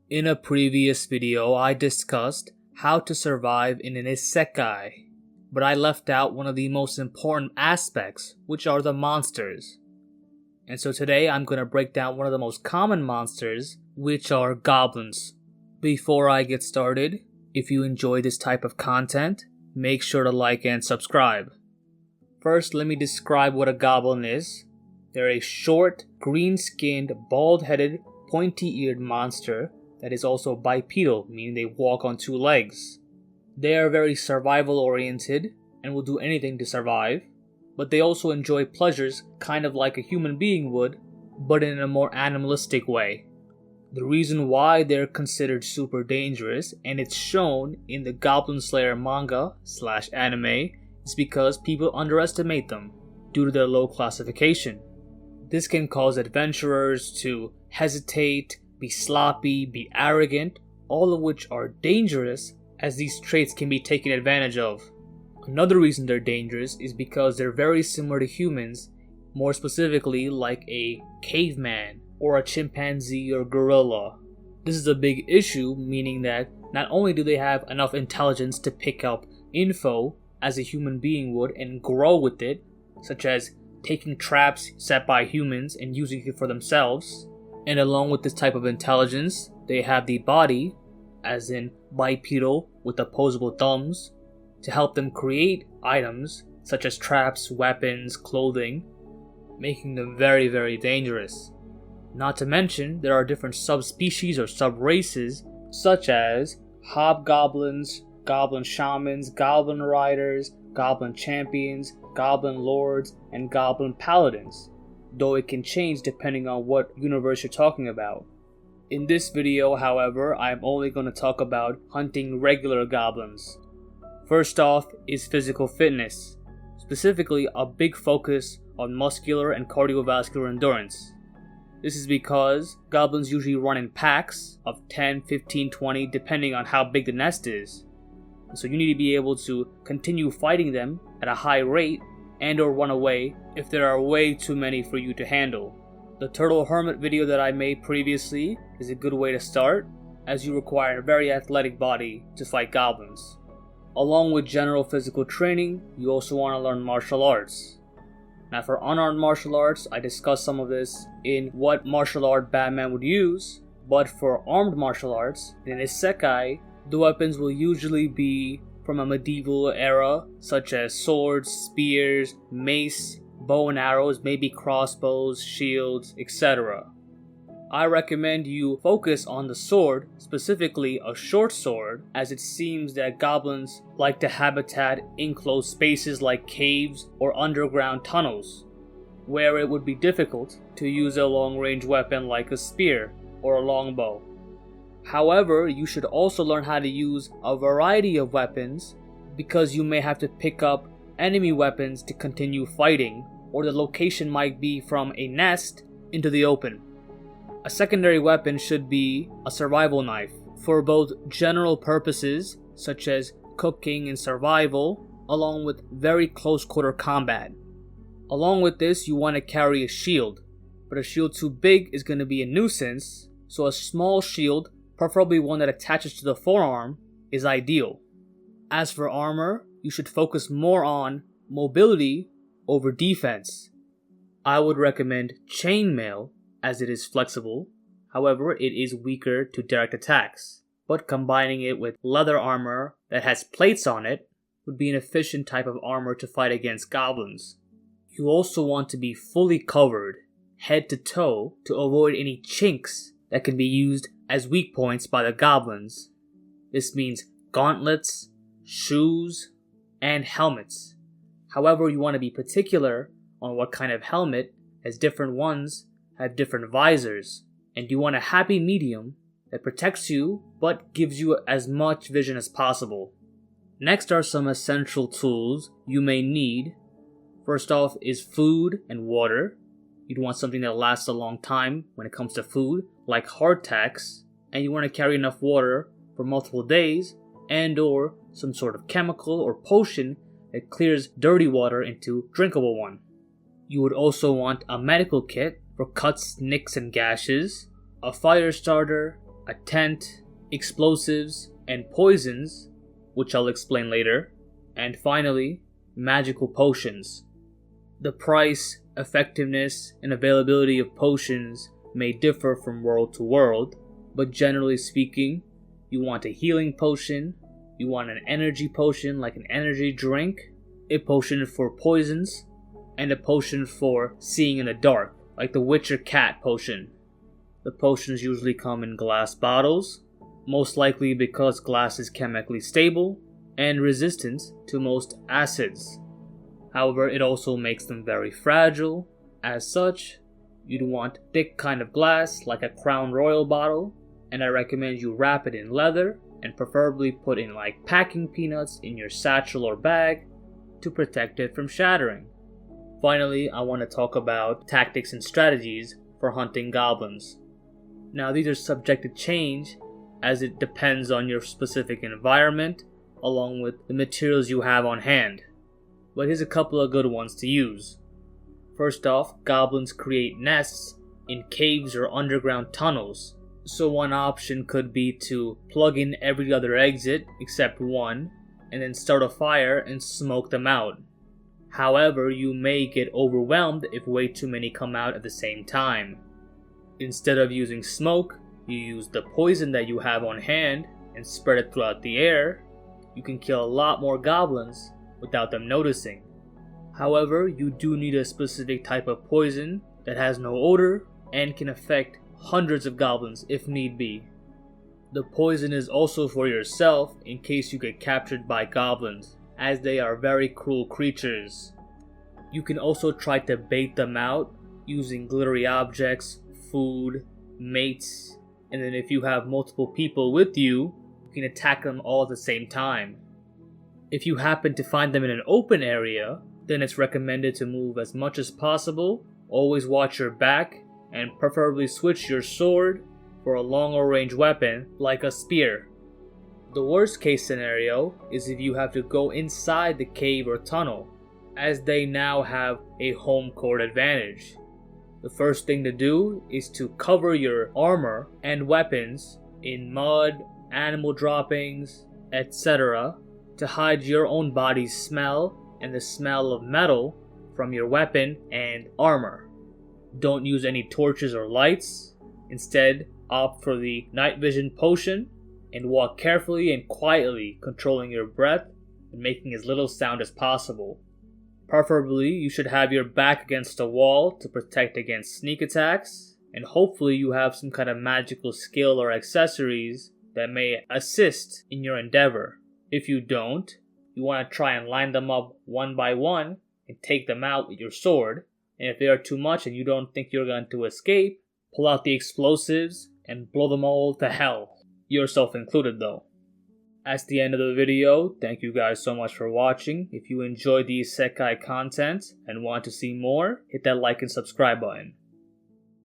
In a previous video, I discussed how to survive in an isekai, but I left out one of the most important aspects, which are the monsters. And so today I'm going to break down one of the most common monsters, which are goblins. Before I get started, if you enjoy this type of content, make sure to like and subscribe. First, let me describe what a goblin is. They're a short, green-skinned, bald-headed, pointy-eared monster that is also bipedal, meaning they walk on two legs. They are very survival-oriented and will do anything to survive, but they also enjoy pleasures kind of like a human being would, but in a more animalistic way. The reason why they're considered super dangerous, and it's shown in the Goblin Slayer manga/anime, is because people underestimate them due to their low classification. This can cause adventurers to hesitate, be sloppy, be arrogant, all of which are dangerous as these traits can be taken advantage of. Another reason they're dangerous is because they're very similar to humans, more specifically like a caveman or a chimpanzee or gorilla. This is a big issue, meaning that not only do they have enough intelligence to pick up info as a human being would and grow with it, such as taking traps set by humans and using it for themselves, and along with this type of intelligence, they have the body, as in bipedal with opposable thumbs, to help them create items such as traps, weapons, clothing, making them very, very dangerous. Not to mention, there are different subspecies or sub-races, such as hobgoblins, goblin shamans, goblin riders, goblin champions, goblin lords, and goblin paladins, though it can change depending on what universe you're talking about. In this video, however, I'm only going to talk about hunting regular goblins. First off is physical fitness, specifically a big focus on muscular and cardiovascular endurance. This is because goblins usually run in packs of 10, 15, 20 depending on how big the nest is. So you need to be able to continue fighting them at a high rate and or run away if there are way too many for you to handle. The Turtle Hermit video that I made previously is a good way to start, as you require a very athletic body to fight goblins. Along with general physical training, you also want to learn martial arts. Now for unarmed martial arts, I discussed some of this in what martial art Batman would use, but for armed martial arts, in an isekai, the weapons will usually be from a medieval era, such as swords, spears, mace, bow and arrows, maybe crossbows, shields, etc. I recommend you focus on the sword, specifically a short sword, as it seems that goblins like to habitat in closed spaces like caves or underground tunnels, where it would be difficult to use a long-range weapon like a spear or a longbow. However, you should also learn how to use a variety of weapons, because you may have to pick up enemy weapons to continue fighting, or the location might be from a nest into the open. A secondary weapon should be a survival knife, for both general purposes, such as cooking and survival, along with very close quarter combat. Along with this, you want to carry a shield, but a shield too big is going to be a nuisance, so a small shield, preferably one that attaches to the forearm, is ideal. As for armor, you should focus more on mobility over defense. I would recommend chainmail as it is flexible, however it is weaker to direct attacks, but combining it with leather armor that has plates on it would be an efficient type of armor to fight against goblins. You also want to be fully covered, head to toe, to avoid any chinks that can be used as weak points by the goblins. This means gauntlets, shoes, and helmets. However, you want to be particular on what kind of helmet, as different ones have different visors, and you want a happy medium that protects you but gives you as much vision as possible. Next are some essential tools you may need. First off is food and water. You'd want something that lasts a long time when it comes to food, like hardtacks, and you want to carry enough water for multiple days, and or some sort of chemical or potion that clears dirty water into drinkable one. You would also want a medical kit for cuts, nicks, and gashes, a fire starter, a tent, explosives, and poisons, which I'll explain later, and finally, magical potions. The price, effectiveness, and availability of potions may differ from world to world, but generally speaking, you want a healing potion, you want an energy potion like an energy drink, a potion for poisons, and a potion for seeing in the dark, like the Witcher Cat potion. The potions usually come in glass bottles, most likely because glass is chemically stable and resistant to most acids. However, it also makes them very fragile. As such, you'd want thick kind of glass like a Crown Royal bottle, and I recommend you wrap it in leather and preferably put in like packing peanuts in your satchel or bag to protect it from shattering. Finally, I want to talk about tactics and strategies for hunting goblins. Now, these are subject to change as it depends on your specific environment along with the materials you have on hand. But here's a couple of good ones to use. First off, goblins create nests in caves or underground tunnels. So one option could be to plug in every other exit except one, and then start a fire and smoke them out. However, you may get overwhelmed if way too many come out at the same time. Instead of using smoke, you use the poison that you have on hand and spread it throughout the air. You can kill a lot more goblins without them noticing. However, you do need a specific type of poison that has no odor and can affect hundreds of goblins if need be. The poison is also for yourself in case you get captured by goblins, as they are very cruel creatures. You can also try to bait them out using glittery objects, food, mates, and then if you have multiple people with you, you can attack them all at the same time. If you happen to find them in an open area, then it's recommended to move as much as possible, always watch your back, and preferably switch your sword for a longer range weapon like a spear. The worst case scenario is if you have to go inside the cave or tunnel, as they now have a home court advantage. The first thing to do is to cover your armor and weapons in mud, animal droppings, etc. to hide your own body's smell and the smell of metal from your weapon and armor. Don't use any torches or lights. Instead, opt for the night vision potion and walk carefully and quietly, controlling your breath and making as little sound as possible. Preferably, you should have your back against a wall to protect against sneak attacks, and hopefully you have some kind of magical skill or accessories that may assist in your endeavor. If you don't, you want to try and line them up one by one and take them out with your sword. And if they are too much and you don't think you're going to escape, pull out the explosives and blow them all to hell. Yourself included though. That's the end of the video. Thank you guys so much for watching. If you enjoyed the isekai content and want to see more, hit that like and subscribe button.